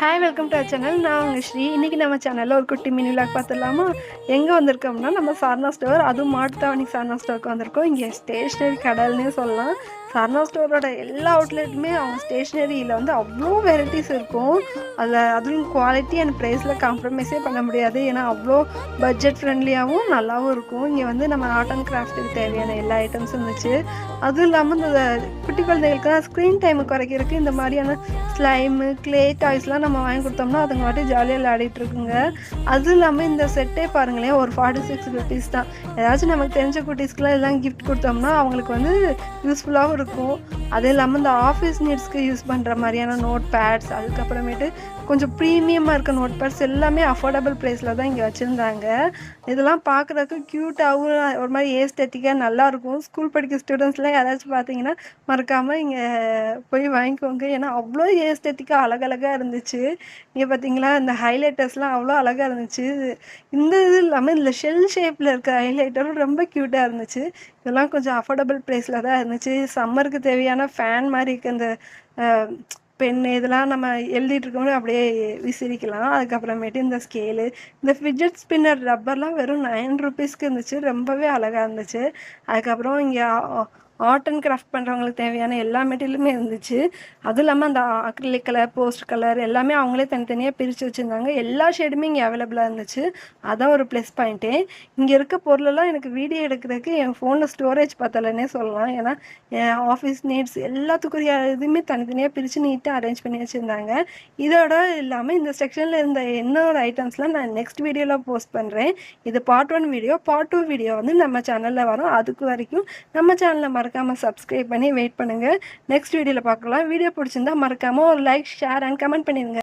Hi welcome to our channel. நான் உங்கள் ஸ்ரீ. இன்றைக்கி நம்ம சேனலில் ஒரு குட்டி மினி விளாக் பார்த்துடலாமா? எங்கே வந்திருக்கோம்னா நம்ம சாரனா ஸ்டோர், அதுவும் மாட்டுத்தாவணி சாரனா ஸ்டோருக்கு வந்திருக்கோம். இங்கே ஸ்டேஷ்னரி கடல்னே சொல்லலாம். சாரனா ஸ்டோரோட எல்லா அவுட்லெட்டுமே அவங்க ஸ்டேஷ்னரியில் வந்து அவ்வளோ வெரைட்டிஸ் இருக்கும். அதுவும் குவாலிட்டி அண்ட் ப்ரைஸில் காம்ப்ரமைஸே பண்ண முடியாது. ஏன்னா அவ்வளோ பட்ஜெட் ஃப்ரெண்ட்லியாகவும் நல்லாவும் இருக்கும். இங்கே வந்து நம்ம ஆர்ட் அண்ட் கிராஃப்ட்டுக்கு தேவையான எல்லா ஐட்டம்ஸும் இருந்துச்சு. அதுவும் இல்லாமல் இந்த குட்டி குழந்தைகளுக்கு தான் ஸ்க்ரீன் டைமை குறைக்கிறதுக்கு இந்த மாதிரியான ஸ்லைமு, க்ளே டாய்ஸ்லாம் நம்ம வாங்கி கொடுத்தோம்னா அதுங்க வாட்டி ஜாலியாக விளையாடிட்டு இருக்குங்க. அதுவும் இல்லாமல் இந்த செட்டே பாருங்களேன், ஒரு 46 ருபீஸ் தான். ஏதாச்சும் நமக்கு தெரிஞ்ச குட்டீஸ்க்குலாம் எல்லாம் கிஃப்ட் கொடுத்தோம்னா அவங்களுக்கு வந்து யூஸ்ஃபுல்லாகவும் இருக்கும். அதுவும் இல்லாமல் இந்த ஆஃபீஸ் நீட்ஸ்க்கு யூஸ் பண்ணுற மாதிரியான நோட் பேட்ஸ், அதுக்கப்புறமேட்டு கொஞ்சம் ப்ரீமியமாக இருக்க நோட் பேட்ஸ் எல்லாமே அஃபோர்டபுள் ப்ரைஸில் தான் இங்கே வச்சுருந்தாங்க. இதெல்லாம் பார்க்குறதுக்கு க்யூட்டாகவும் ஒரு மாதிரி ஏஸ்தெட்டிக்காக நல்லாயிருக்கும். ஸ்கூல் படிக்கிற ஸ்டூடெண்ட்ஸ்லாம் யாராச்சும் பார்த்தீங்கன்னா மறக்காமல் இங்கே போய் வாங்கிக்கோங்க. ஏன்னா அவ்வளோ ஏஸ்தெட்டிக்காக அழகழகாக இருந்துச்சு. இங்கே பார்த்தீங்களா, இந்த ஹைலைட்டர்ஸ்லாம் அவ்வளோ அழகாக இருந்துச்சு. இந்த இது இல்லாமல் இதில் ஷெல் ஷேப்பில் இருக்க ஹைலைட்டரும் ரொம்ப க்யூட்டாக இருந்துச்சு. இதெல்லாம் கொஞ்சம் அஃபோர்டபுள் ப்ரைஸில் தான் இருந்துச்சு. சம்மருக்கு தேவையான ஃபேன் மாதிரி இருக்க இந்த பென்னு இதெல்லாம் நம்ம எழுதிட்டு இருக்கோம்னா அப்படியே விசிறிக்கலாம். அதுக்கப்புறமேட்டு இந்த ஸ்கேலு, இந்த ஃபிட்ஜெட் ஸ்பின்னர் ரப்பர்லாம் வெறும் 9 ருபீஸ்க்கு இருந்துச்சு. ரொம்பவே அழகாக இருந்துச்சு. அதுக்கப்புறம் இங்கே ஆர்ட் அண்ட் கிராஃப்ட் பண்ணுறவங்களுக்கு தேவையான எல்லா மெட்டீரியலுமே இருந்துச்சு. அதுவும் இல்லாமல் அந்த அக்ரிலிக் கலர், போஸ்ட் கலர் எல்லாமே அவங்களே தனித்தனியாக பிரித்து வச்சுருந்தாங்க. எல்லா ஷேடுமே இங்கே அவைலபிளாக இருந்துச்சு. அதான் ஒரு ப்ளஸ் பாயிண்ட்டே. இங்கே இருக்க பொருளெல்லாம் எனக்கு வீடியோ எடுக்கிறதுக்கு என் ஃபோனில் ஸ்டோரேஜ் பத்தலைன்னே சொல்லலாம். ஏன்னா என் ஆஃபீஸ் நீட்ஸ் எல்லாத்துக்கும் இதுவுமே தனித்தனியாக பிரித்து நீட்டாக அரேஞ்ச் பண்ணி வச்சுருந்தாங்க. இதோட இல்லாமல் இந்த செக்ஷனில் இருந்த என்னோட ஐட்டம்ஸ்லாம் நான் நெக்ஸ்ட் வீடியோவில் போஸ்ட் பண்ணுறேன். இது பார்ட் 1 வீடியோ. பார்ட் 2 வீடியோ வந்து நம்ம சேனலில் வரும். அதுக்கு வரைக்கும் நம்ம சேனலை மறக்காமல் சப்ஸ்கிரைப் பண்ணி வெயிட் பண்ணுங்கள். நெக்ஸ்ட் வீடியோவில் பார்க்கலாம். வீடியோ பிடிச்சிருந்தா மறக்காமல் ஒரு லைக், ஷேர் அண்ட் கமெண்ட் பண்ணிடுங்க.